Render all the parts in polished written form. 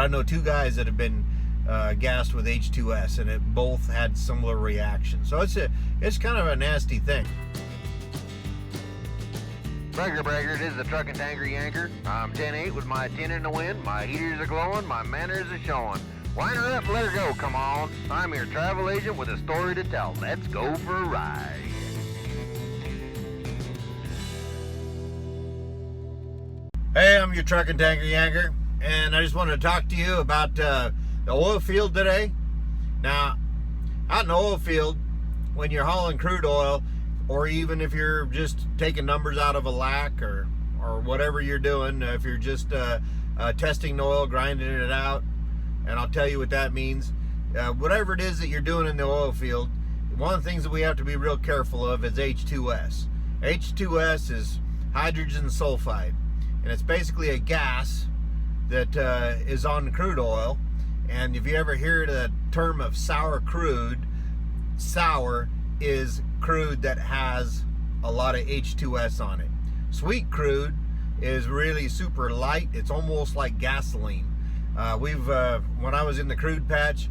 I know two guys that have been gassed with H2S, and it both had similar reactions. So it's kind of a nasty thing. Bragger, this is the truck and tanker Yanker. I'm 10-8 with my 10 in the wind. My heaters are glowing, my manners are showing. Wind her up and let her go, come on. I'm your travel agent with a story to tell. Let's go for a ride. Hey, I'm your truck and tanker Yanker, and I just wanted to talk to you about the oil field today. Now, out in the oil field, when you're hauling crude oil, or even if you're just taking numbers out of a lac or whatever you're doing, if you're just testing the oil, grinding it out, and I'll tell you what that means. Whatever it is that you're doing in the oil field, one of the things that we have to be real careful of is H2S. H2S is hydrogen sulfide, and it's basically a gas that is on crude oil. And if you ever hear the term of sour crude, sour is crude that has a lot of H2S on it. Sweet crude is really super light. It's almost like gasoline. When I was in the crude patch,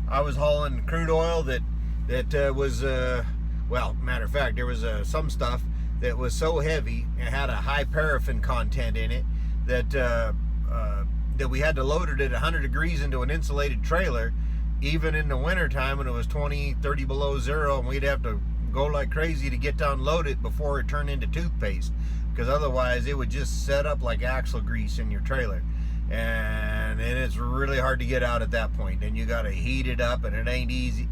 I was hauling crude oil that was well, matter of fact, there was some stuff that was so heavy and had a high paraffin content in it that we had to load it at 100 degrees into an insulated trailer, even in the wintertime when it was 20, 30 below zero, and we'd have to go like crazy to get to unload it before it turned into toothpaste, because otherwise it would just set up like axle grease in your trailer, and it's really hard to get out at that point. And you got to heat it up, and it ain't easy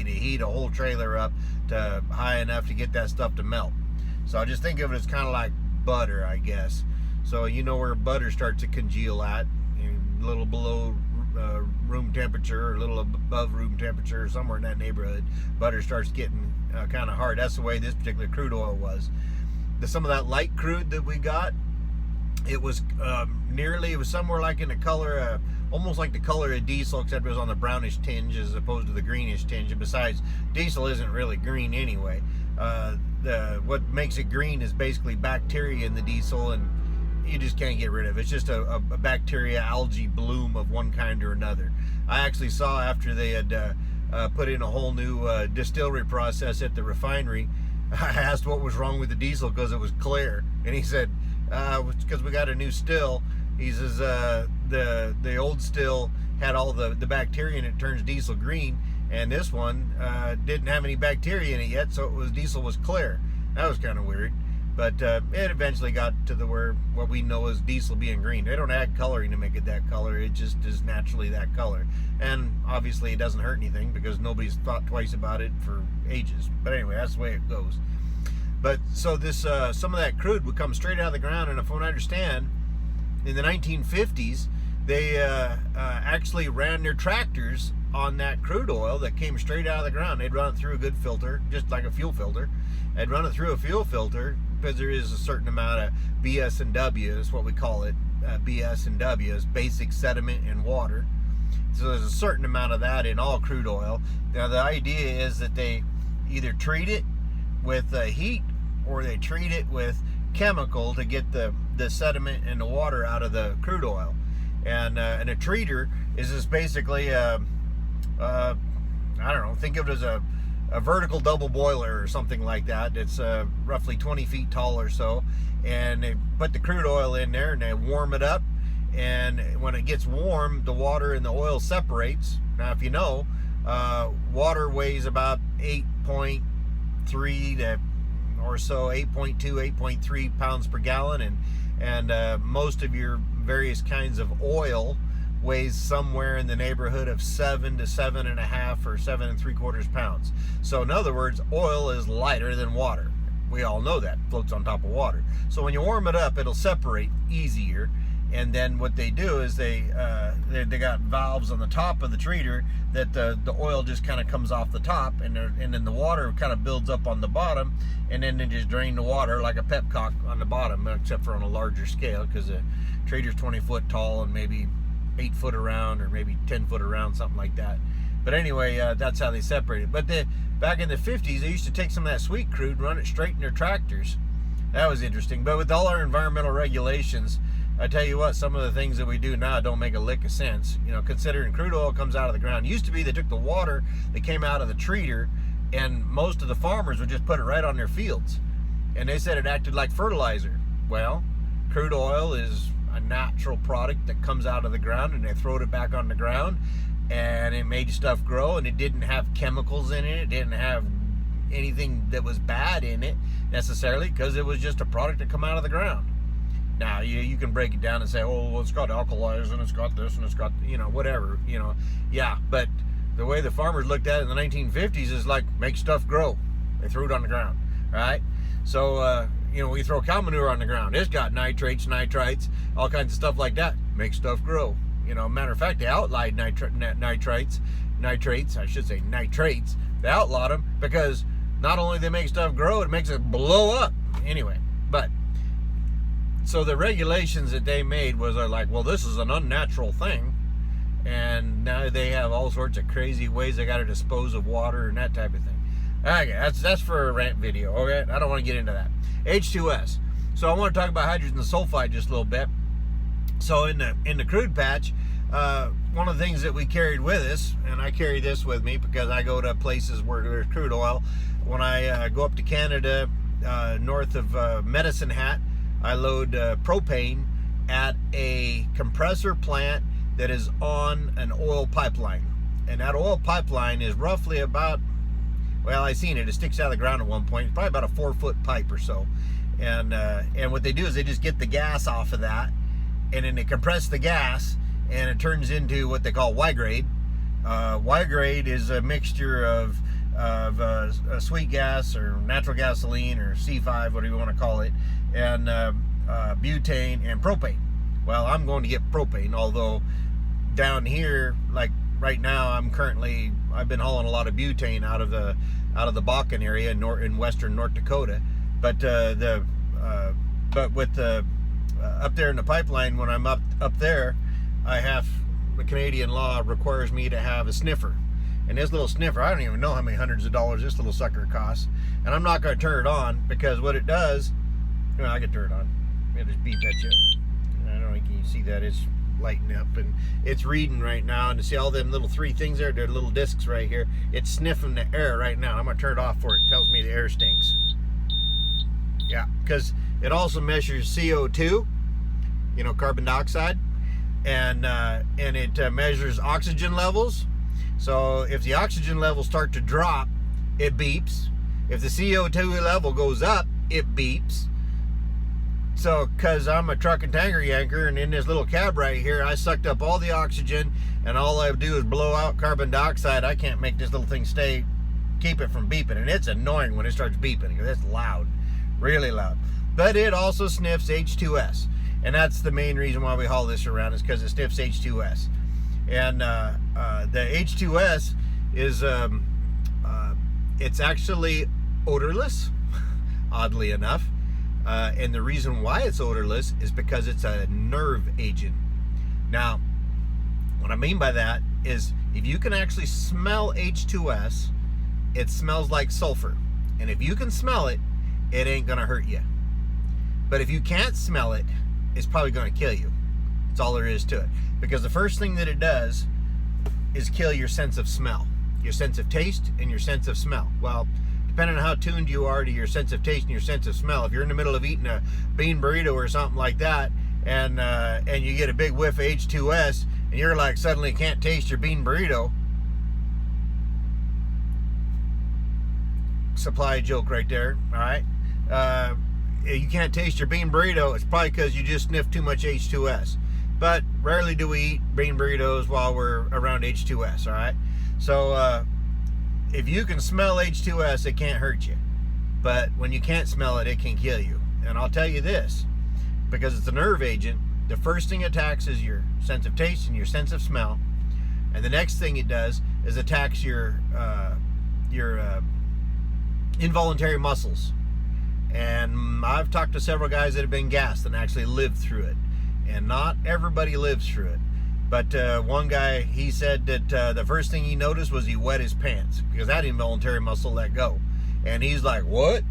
to heat a whole trailer up to high enough to get that stuff to melt. So I just think of it as kind of like butter, I guess. So you know where butter starts to congeal at, a little below room temperature, or a little above room temperature, or somewhere in that neighborhood, butter starts getting kind of hard. That's the way this particular crude oil was. Some of that light crude that we got, it was it was somewhere like in the color, almost like the color of diesel, except it was on the brownish tinge as opposed to the greenish tinge. And besides, diesel isn't really green anyway. What makes it green is basically bacteria in the diesel, and you just can't get rid of it. It's just a bacteria algae bloom of one kind or another. I actually saw, after they had put in a whole new distillery process at the refinery, I asked what was wrong with the diesel because it was clear, and he said it's because we got a new still. He says the old still had all the bacteria in it, turns diesel green, and this one didn't have any bacteria in it yet, so diesel was clear. That was kind of weird. But it eventually got to what we know as diesel being green. They don't add coloring to make it that color. It just is naturally that color. And obviously it doesn't hurt anything because nobody's thought twice about it for ages. But anyway, that's the way it goes. But so this some of that crude would come straight out of the ground. And if I understand, in the 1950s, they actually ran their tractors on that crude oil that came straight out of the ground. They'd run it through a good filter, just like a fuel filter. They'd run it through a fuel filter, because there is a certain amount of BS and W, is what we call it. BS and W is basic sediment and water. So there's a certain amount of that in all crude oil. Now the idea is that they either treat it with heat, or they treat it with chemical to get the sediment and the water out of the crude oil. And a treater is just basically I don't know, think of it as a vertical double boiler or something like that. It's roughly 20 feet tall or so, and they put the crude oil in there and they warm it up, and when it gets warm, the water and the oil separates. Now, if you know, water weighs about 8.3 to or so, 8.2, 8.3 pounds per gallon, and most of your various kinds of oil weighs somewhere in the neighborhood of 7 to 7.5 or 7 3/4 pounds. So in other words, oil is lighter than water. We all know that. It floats on top of water. So when you warm it up, it'll separate easier. And then what they do is they got valves on the top of the treater that the oil just kind of comes off the top, and then the water kind of builds up on the bottom, and then they just drain the water like a pepcock on the bottom, except for on a larger scale, because the treater's 20 foot tall and maybe 8 foot around, or maybe 10 foot around, something like that. But anyway, that's how they separate it. But back in the 50s, they used to take some of that sweet crude and run it straight in their tractors. That was interesting. But with all our environmental regulations, I tell you what, some of the things that we do now don't make a lick of sense. You know, considering crude oil comes out of the ground. It used to be they took the water that came out of the treater, and most of the farmers would just put it right on their fields. And they said it acted like fertilizer. Well, crude oil is a natural product that comes out of the ground, and they throwed it back on the ground, and it made stuff grow, and it didn't have chemicals in it. It didn't have anything that was bad in it necessarily, because it was just a product that come out of the ground. Now, you can break it down and say, oh, well, it's got alkalis, and it's got this, and it's got, you know, whatever, you know. Yeah, but the way the farmers looked at it in the 1950s is like, make stuff grow. They threw it on the ground, right? So, you know, we throw cow manure on the ground. It's got nitrates, nitrites, all kinds of stuff like that. Make stuff grow. You know, matter of fact, they outlawed nitrates, I should say nitrates. They outlawed them because not only they make stuff grow, it makes it blow up. Anyway, but so the regulations that they made was like, well, this is an unnatural thing, and now they have all sorts of crazy ways they got to dispose of water and that type of thing. Okay, that's for a rant video. Okay, I don't want to get into that. H2S. So I want to talk about hydrogen sulfide just a little bit. So in the crude patch, one of the things that we carried with us, and I carry this with me because I go to places where there's crude oil. When I go up to Canada, north of Medicine Hat, I load propane at a compressor plant that is on an oil pipeline. And that oil pipeline is roughly about, well, I seen it. It sticks out of the ground at one point. It's probably about a 4-foot pipe or so. And what they do is they just get the gas off of that, and then they compress the gas, and it turns into what they call Y-grade. Y-grade is a mixture of sweet gas or natural gasoline or C5, whatever you want to call it, and butane and propane. Well, I'm going to get propane, although down here, like right now, I've been hauling a lot of butane out of the Bakken area in western North Dakota, but with the up there in the pipeline, when I'm up there, the Canadian law requires me to have a sniffer. And this little sniffer, I don't even know how many hundreds of dollars this little sucker costs. And I'm not going to turn it on, because what it does, well, I can turn it on. It'll just beep at you. I don't know, can you see that? It's lighting up, and it's reading right now. And to see all them little 3 things there, they're little discs right here. It's sniffing the air right now. I'm going to turn it off for it. It tells me the air stinks. Yeah, because it also measures CO2, you know, carbon dioxide, and it measures oxygen levels. So if the oxygen levels start to drop, it beeps. If the CO2 level goes up, it beeps. So, because I'm a truck and tanker yanker, and in this little cab right here, I sucked up all the oxygen, and all I do is blow out carbon dioxide. I can't make this little thing keep it from beeping, and it's annoying when it starts beeping, because it's loud, really loud. But it also sniffs H2S, and that's the main reason why we haul this around, is because it sniffs H2S. And the H2S is, it's actually odorless, oddly enough. And the reason why it's odorless is because it's a nerve agent. Now, what I mean by that is, if you can actually smell H2S, it smells like sulfur. And if you can smell it, it ain't gonna hurt you. But if you can't smell it, it's probably gonna kill you. That's all there is to it. Because the first thing that it does is kill your sense of smell, your sense of taste, and your sense of smell. Well, depending on how tuned you are to your sense of taste and your sense of smell, if you're in the middle of eating a bean burrito or something like that, and you get a big whiff of H2S, and you're like suddenly can't taste your bean burrito, supply joke right there, all right? You can't taste your bean burrito, it's probably because you just sniffed too much H2S. But rarely do we eat bean burritos while we're around H2S, all right? So if you can smell H2S, it can't hurt you. But when you can't smell it, it can kill you. And I'll tell you this, because it's a nerve agent, the first thing it attacks is your sense of taste and your sense of smell. And the next thing it does is attacks your involuntary muscles. And I've talked to several guys that have been gassed and actually lived through it. And not everybody lives through it. But one guy, he said that the first thing he noticed was he wet his pants, because that involuntary muscle let go. And he's like, what?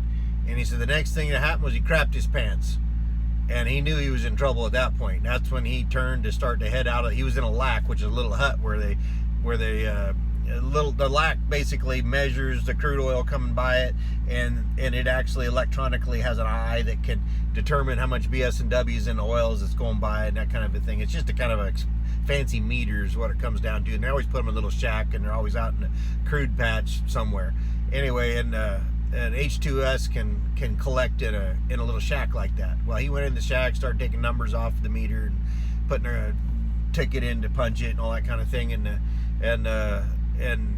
And he said the next thing that happened was he crapped his pants. and he knew he was in trouble at that point. That's when he turned to start to head out. He was in a lack, which is a little hut the lack basically measures the crude oil coming by it, and it actually electronically has an eye that can determine how much BS and W is in the oils that's going by and that kind of a thing. It's just a kind of a fancy meter is what it comes down to, and they always put them in a little shack, and they're always out in a crude patch somewhere. Anyway, and H2S can collect in a little shack like that. Well, he went in the shack, started taking numbers off the meter and putting a ticket in to punch it and all that kind of thing, and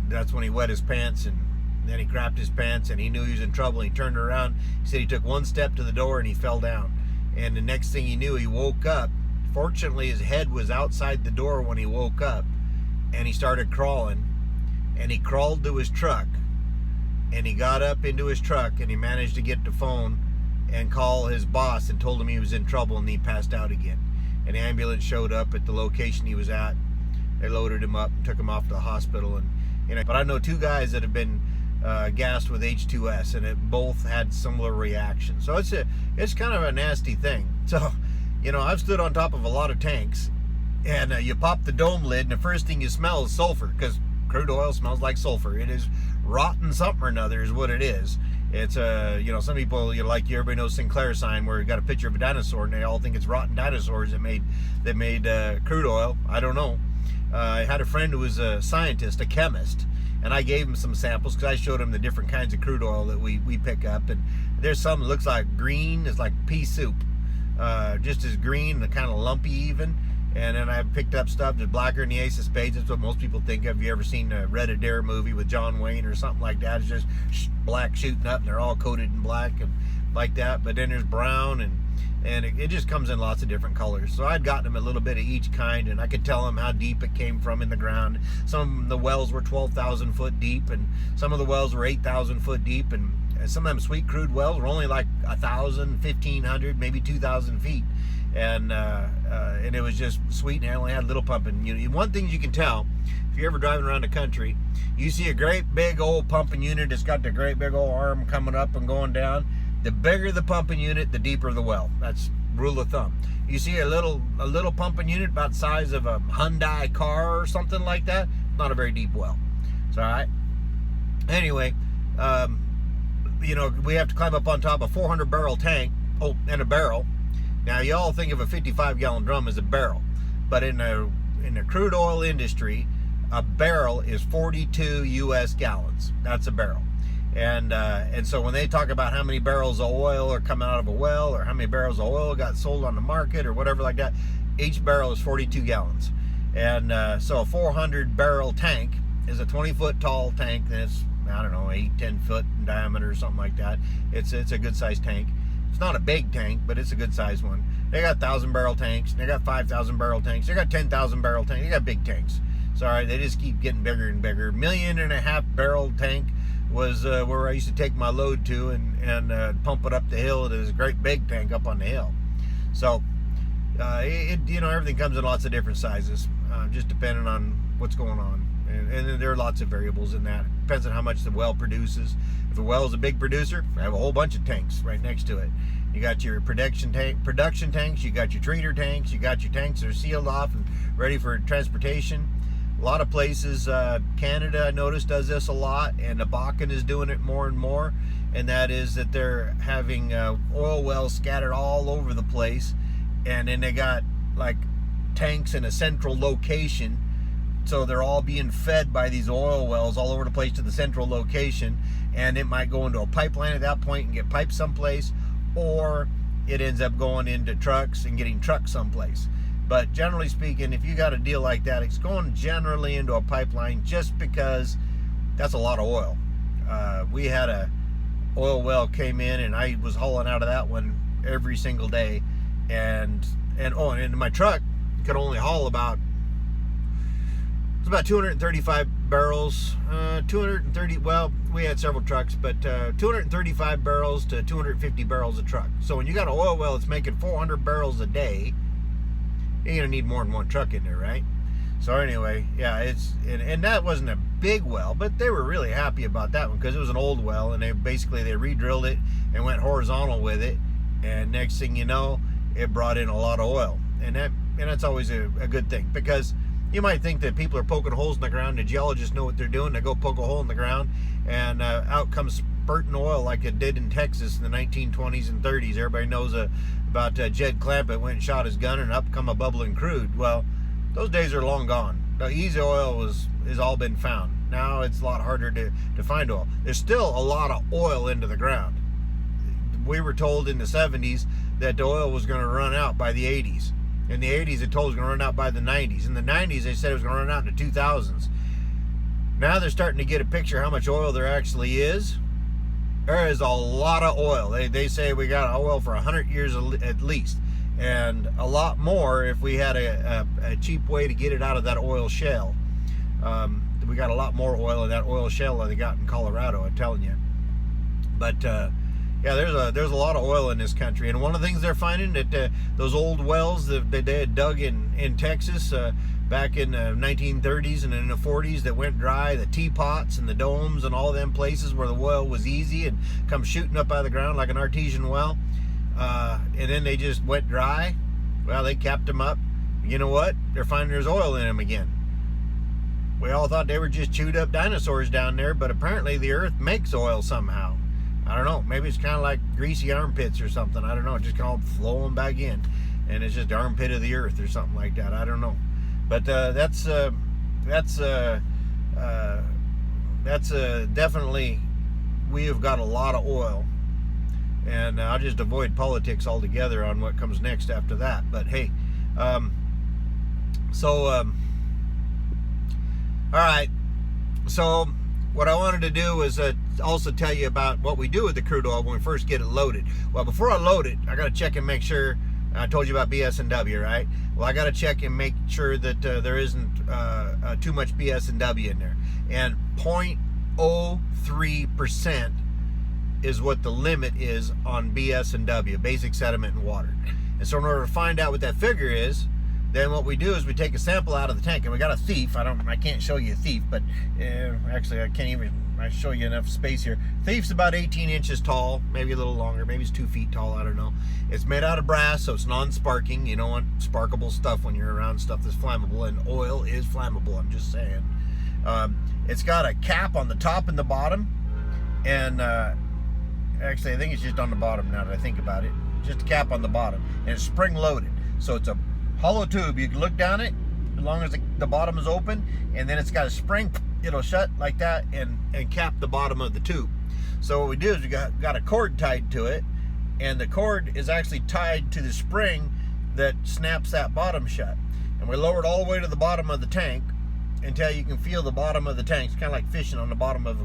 that's when he wet his pants, and then he crapped his pants, and he knew he was in trouble. He turned around. He said he took one step to the door and he fell down, and the next thing he knew, he woke up. Fortunately, his head was outside the door when he woke up, and he started crawling, and he crawled to his truck, and he got up into his truck, and he managed to get the phone and call his boss and told him he was in trouble, and he passed out again. And the ambulance showed up at the location he was at. They loaded him up and took him off to the hospital. But I know two guys that have been gassed with H2S, and it both had similar reactions. So it's kind of a nasty thing. So, I've stood on top of a lot of tanks, and you pop the dome lid, and the first thing you smell is sulfur, because crude oil smells like sulfur. It is rotten something or another is what it is. It's some people, everybody knows Sinclair sign, where you got a picture of a dinosaur, and they all think it's rotten dinosaurs that made crude oil. I don't know. I had a friend who was a scientist, a chemist, and I gave him some samples because I showed him the different kinds of crude oil that we pick up. And there's some that looks like green, it's like pea soup, just as green and kind of lumpy even. And then I picked up stuff that's blacker than the ace of spades. That's what most people think of. You ever seen a Red Adair movie with John Wayne or something like that? It's just black shooting up, and they're all coated in black and like that. But then there's brown, and it just comes in lots of different colors. So I'd gotten him a little bit of each kind, and I could tell him how deep it came from in the ground. Some of the wells were 12,000 foot deep, and some of the wells were 8,000 foot deep, and some of them sweet crude wells were only like 1,000, 1,500, maybe 2,000 feet. And it was just sweet, and I only had a little pumping unit. One thing you can tell, if you're ever driving around the country, you see a great big old pumping unit that's got the great big old arm coming up and going down. The bigger the pumping unit, the deeper the well. That's rule of thumb. You see a little pumping unit about the size of a Hyundai car or something like that, not a very deep well. It's all right. Anyway, we have to climb up on top of a 400-barrel tank. Oh, and a barrel. Now, y'all think of a 55-gallon drum as a barrel, but in the crude oil industry, a barrel is 42 U.S. gallons. That's a barrel. And so when they talk about how many barrels of oil are coming out of a well, or how many barrels of oil got sold on the market, or whatever like that, each barrel is 42 gallons. And so a 400-barrel tank is a 20-foot tall tank, and it's, 8-10 foot in diameter or something like that. It's a good-sized tank. It's not a big tank, but it's a good-sized one. They got 1,000-barrel tanks. They got 5,000-barrel tanks. They got 10,000-barrel tanks. They got big tanks. Sorry, they just keep getting bigger and bigger. 1.5 million barrel tank was where I used to take my load to and pump it up the hill. It is a great big tank up on the hill. So, everything comes in lots of different sizes, just depending on what's going on. And there are lots of variables in that. It depends on how much the well produces. If the well is a big producer, I have a whole bunch of tanks right next to it. You got your production tanks, you got your treater tanks, you got your tanks that are sealed off and ready for transportation. A lot of places, Canada, I noticed, does this a lot, and the Bakken is doing it more and more, and that is that they're having oil wells scattered all over the place, and then they got like tanks in a central location, so they're all being fed by these oil wells all over the place to the central location, and it might go into a pipeline at that point and get piped someplace, or it ends up going into trucks and getting trucked someplace. But generally speaking, if you got a deal like that, it's going generally into a pipeline, just because that's a lot of oil. We had a oil well came in, and I was hauling out of that one every single day, and my truck could only haul about 235 barrels. 230. Well, we had several trucks, but 235 barrels to 250 barrels a truck. So when you got an oil well that's making 400 barrels a day, you're gonna need more than one truck in there, right? So anyway, yeah, and that wasn't a big well, but they were really happy about that one because it was an old well, and they re-drilled it and went horizontal with it, and next thing you know, it brought in a lot of oil, and that's always a good thing, because you might think that people are poking holes in the ground. The geologists know what they're doing. They go poke a hole in the ground, and out comes spurting oil like it did in Texas in the 1920s and 30s. Everybody knows about Jed Clampett went and shot his gun, and up come a bubbling crude. Well, those days are long gone. The easy oil has all been found. Now it's a lot harder to find oil. There's still a lot of oil into the ground. We were told in the 70s that the oil was going to run out by the 80s. In the 80s, they told us it was going to run out by the 90s. In the 90s, they said it was going to run out in the 2000s. Now they're starting to get a picture of how much oil there actually is. There is a lot of oil. They say we got oil for 100 years at least, and a lot more if we had a cheap way to get it out of that oil shale. We got a lot more oil in that oil shale than they got in Colorado, I'm telling you. But yeah, there's a lot of oil in this country, and one of the things they're finding that those old wells that they had dug in Texas back in the 1930s and in the 40s that went dry, the teapots and the domes and all them places where the oil was easy and come shooting up out of the ground like an artesian well, and then they just went dry. Well, they capped them up. You know what? They're finding there's oil in them again. We all thought they were just chewed up dinosaurs down there, but apparently the earth makes oil somehow. I don't know. Maybe it's kind of like greasy armpits or something. I don't know. Just kind of flowing back in, and it's just the armpit of the earth or something like that. I don't know. But that's definitely, we have got a lot of oil, and I'll just avoid politics altogether on what comes next after that. But hey, all right. So what I wanted to do was also tell you about what we do with the crude oil when we first get it loaded. Well, before I load it, I got to check and make sure. I told you about BS&W, right? Well, I got to check and make sure that there isn't too much BS&W in there. And 0.03% is what the limit is on BS&W, basic sediment and water. And so in order to find out what that figure is, then what we do is we take a sample out of the tank, and we got a thief. I can't show you a thief, but actually I can't even show you enough space here. Thief's about 18 inches tall, maybe a little longer, maybe it's 2 feet tall, I don't know. It's made out of brass, so it's non-sparking. You don't want sparkable stuff when you're around stuff that's flammable, and oil is flammable, I'm just saying. It's got a cap on the top and the bottom, and actually I think it's just on the bottom now that I think about it. Just a cap on the bottom, and it's spring-loaded. So it's a hollow tube. You can look down it as long as the bottom is open, and then it's got a spring. It'll shut like that and cap the bottom of the tube. So what we do is we got a cord tied to it, and the cord is actually tied to the spring that snaps that bottom shut. And we lower it all the way to the bottom of the tank until you can feel the bottom of the tank. It's kind of like fishing on the bottom of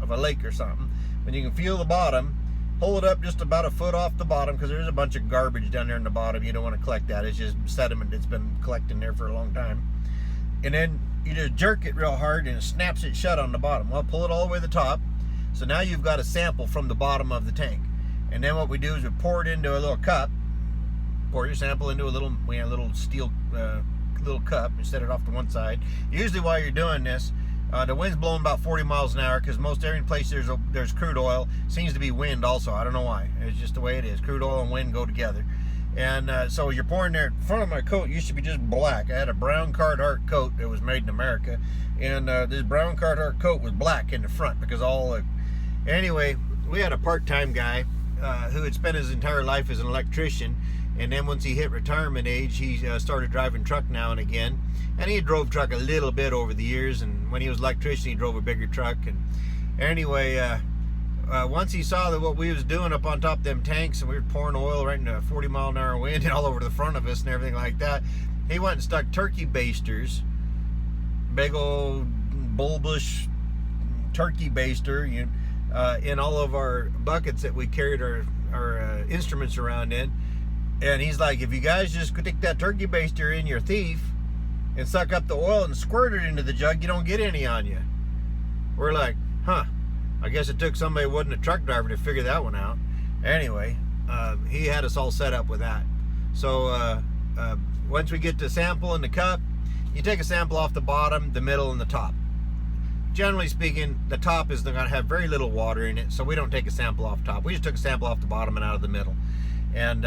a lake or something. When you can feel the bottom, hold it up just about a foot off the bottom, because there's a bunch of garbage down there in the bottom. You don't want to collect that. It's just sediment that's been collecting there for a long time. And then you just jerk it real hard, and it snaps it shut on the bottom. Well, pull it all the way to the top. So now you've got a sample from the bottom of the tank. And then what we do is we pour it into a little cup. Pour your sample into a little steel little cup and set it off to one side. Usually while you're doing this, the wind's blowing about 40 miles an hour, because most every place there's crude oil seems to be wind also. I don't know why. It's just the way it is. Crude oil and wind go together. And so you're pouring there. In front of my coat used to be just black. I had a brown Carhartt coat that was made in America, and this brown Carhartt coat was black in the front because anyway, we had a part-time guy who had spent his entire life as an electrician, and then once he hit retirement age, he started driving truck now and again. And he drove truck a little bit over the years, and when he was an electrician, he drove a bigger truck. And anyway, once he saw that what we was doing up on top of them tanks, and we were pouring oil right into a 40-mile-an-hour wind and all over the front of us and everything like that, he went and stuck turkey basters, big old bulbous turkey baster, in all of our buckets that we carried our instruments around in. And he's like, if you guys just could take that turkey baster in your thief and suck up the oil and squirt it into the jug, you don't get any on you. We're like, huh, I guess it took somebody who wasn't a truck driver to figure that one out. Anyway, he had us all set up with that. So once we get the sample in the cup, you take a sample off the bottom, the middle, and the top. Generally speaking, the top is going to have very little water in it, so we don't take a sample off top. We just took a sample off the bottom and out of the middle. And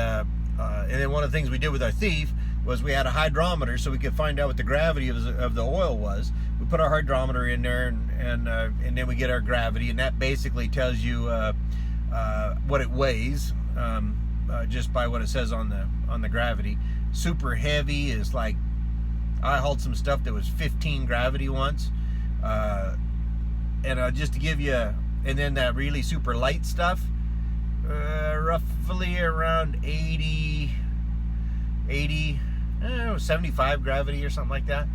and then one of the things we did with our thief was we had a hydrometer so we could find out what the gravity of the oil was. We put our hydrometer in there, and then we get our gravity, and that basically tells you what it weighs, just by what it says on the gravity. Super heavy is like, I hauled some stuff that was 15 gravity once, and just to give you, and then that really super light stuff, roughly around 75 gravity or something like that.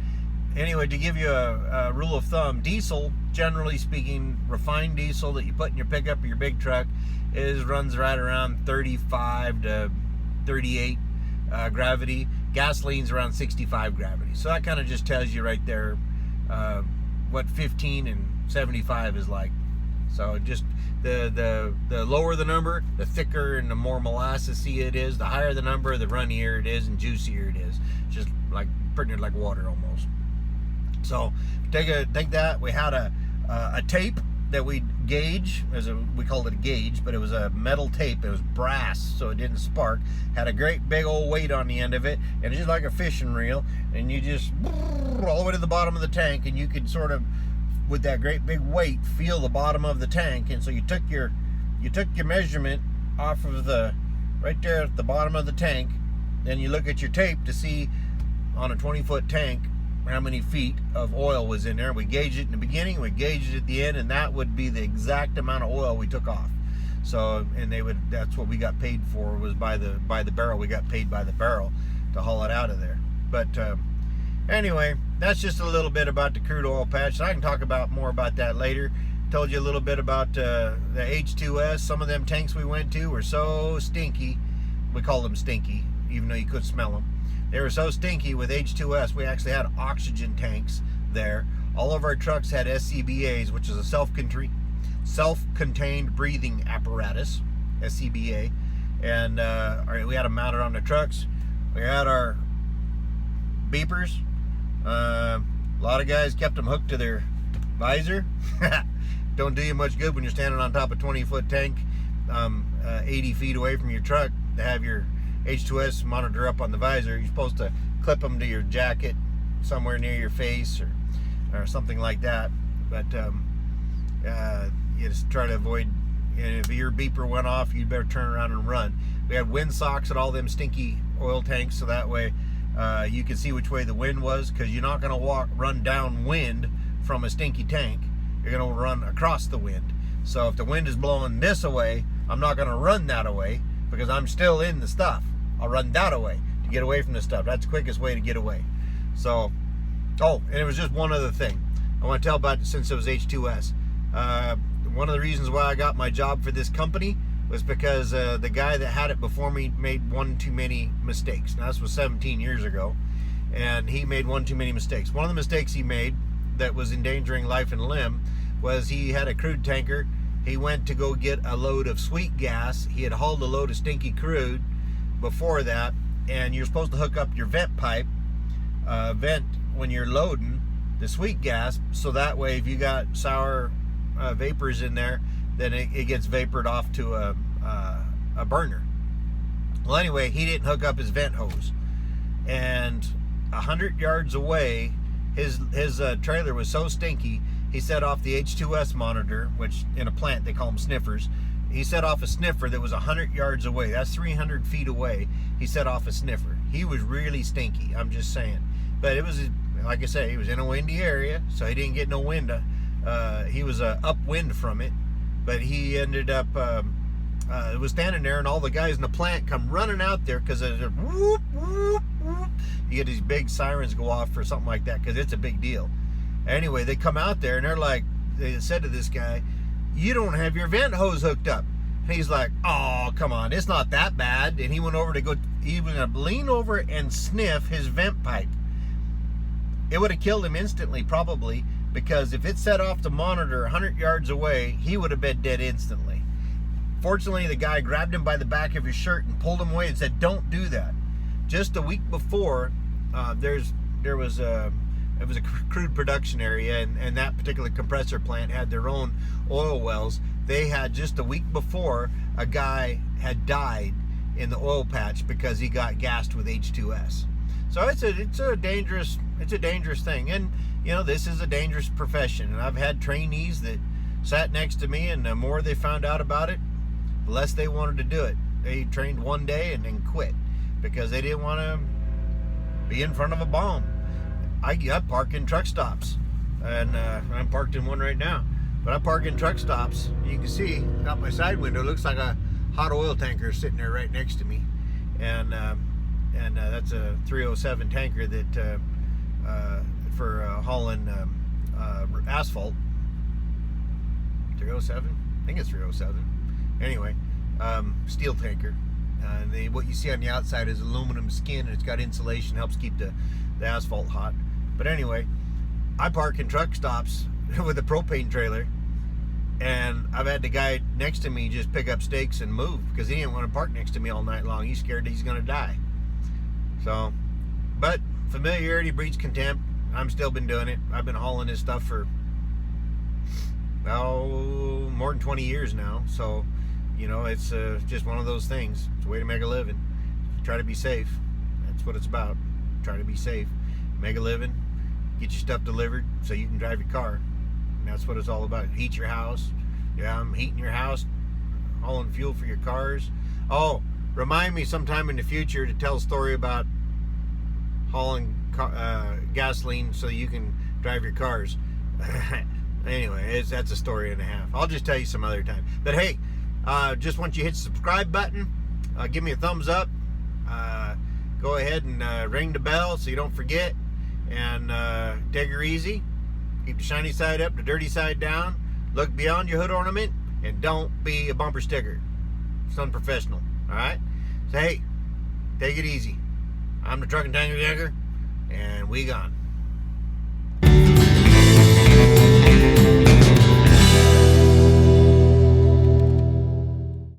Anyway, to give you a rule of thumb, diesel, generally speaking, refined diesel that you put in your pickup or your big truck, runs right around 35 to 38 gravity. Gasoline's around 65 gravity. So that kind of just tells you right there what 15 and 75 is like. So just the lower the number, the thicker and the more molassesy it is. The higher the number, the runnier it is and juicier it is. Just like pretty much like water almost. So take that. We had a tape that we gauge, we called it a gauge, but it was a metal tape. It was brass, so it didn't spark. Had a great big old weight on the end of it, and it's just like a fishing reel. And you just all the way to the bottom of the tank, and you could sort of, with that great big weight, feel the bottom of the tank. And so you took your measurement off of right there at the bottom of the tank. Then you look at your tape to see on a 20-foot tank how many feet of oil was in there. We gauged it in the beginning, we gauged it at the end, and that would be the exact amount of oil we took off. So, and that's what we got paid for, was by the barrel. We got paid by the barrel to haul it out of there. But anyway, that's just a little bit about the crude oil patch. I can talk more about that later. Told you a little bit about the H2S. Some of them tanks we went to were so stinky. We call them stinky, even though you could smell them. They were so stinky with H2S, we actually had oxygen tanks there. All of our trucks had SCBAs, which is a self-contained breathing apparatus, SCBA. And we had them mounted on the trucks. We had our beepers. A lot of guys kept them hooked to their visor. Don't do you much good when you're standing on top of a 20-foot tank, 80 feet away from your truck, to have your H2S monitor up on the visor. You're supposed to clip them to your jacket somewhere near your face or something like that. But you just try to avoid, and if your beeper went off, you'd better turn around and run. We had wind socks at all them stinky oil tanks, so that way you could see which way the wind was, because you're not going to run downwind from a stinky tank. You're going to run across the wind. So if the wind is blowing this away, I'm not going to run that away, because I'm still in the stuff. I'll run that away to get away from the stuff. That's the quickest way to get away. So, and it was just one other thing I want to tell about, since it was H2S. One of the reasons why I got my job for this company was because the guy that had it before me made one too many mistakes. Now, this was 17 years ago, and he made one too many mistakes. One of the mistakes he made that was endangering life and limb was he had a crude tanker. He went to go get a load of sweet gas. He had hauled a load of stinky crude before that, and you're supposed to hook up your vent pipe, when you're loading the sweet gas, so that way if you got sour vapors in there, then it gets vapored off to a burner. Well, anyway, he didn't hook up his vent hose, and 100 yards away, his trailer was so stinky, he set off the H2S monitor, which in a plant they call them sniffers. He set off a sniffer that was 100 yards away. That's 300 feet away. He set off a sniffer. He was really stinky, I'm just saying. But it was, like I say, he was in a windy area, so he didn't get no wind. He was upwind from it, but he ended up, was standing there, and all the guys in the plant come running out there, because there's a whoop, whoop, whoop. You get these big sirens go off for something like that, because it's a big deal. Anyway, they come out there, and they said to this guy, "You don't have your vent hose hooked up." And he's like, "Oh, come on, it's not that bad." And he went over he was going to lean over and sniff his vent pipe. It would have killed him instantly, probably, because if it set off the monitor 100 yards away, he would have been dead instantly. Fortunately, the guy grabbed him by the back of his shirt and pulled him away and said, "Don't do that." Just a week before, it was a crude production area, and that particular compressor plant had their own oil wells. They had, just a week before, a guy had died in the oil patch because he got gassed with H2S. So it's a dangerous thing, and you know, this is a dangerous profession. And I've had trainees that sat next to me, and the more they found out about it, the less they wanted to do it. They trained one day and then quit because they didn't want to be in front of a bomb. I park in truck stops, and I'm parked in one right now. But I park in truck stops. You can see out my side window, it looks like a hot oil tanker sitting there right next to me, and that's a 307 tanker that for hauling asphalt. 307? I think it's 307. Anyway, steel tanker. What you see on the outside is aluminum skin, and it's got insulation, helps keep the asphalt hot. But anyway, I park in truck stops with a propane trailer, and I've had the guy next to me just pick up stakes and move because he didn't want to park next to me all night long. He's scared that he's going to die. So, but familiarity breeds contempt. I'm still been doing it. I've been hauling this stuff for more than 20 years now. So, you know, it's just one of those things. It's a way to make a living. Try to be safe. That's what it's about. Try to be safe. Make a living. Get your stuff delivered so you can drive your car. And that's what it's all about. Heat your house. Yeah, I'm heating your house. Hauling fuel for your cars. Oh, remind me sometime in the future to tell a story about hauling gasoline so you can drive your cars. Anyway, that's a story and a half. I'll just tell you some other time. But hey, just once you hit the subscribe button, give me a thumbs up. Go ahead and ring the bell so you don't forget. And take her easy. Keep the shiny side up, the dirty side down. Look beyond your hood ornament, and don't be a bumper sticker. It's unprofessional. All right. So hey, take it easy. I'm the Truck and Tanker Yanker, and we gone.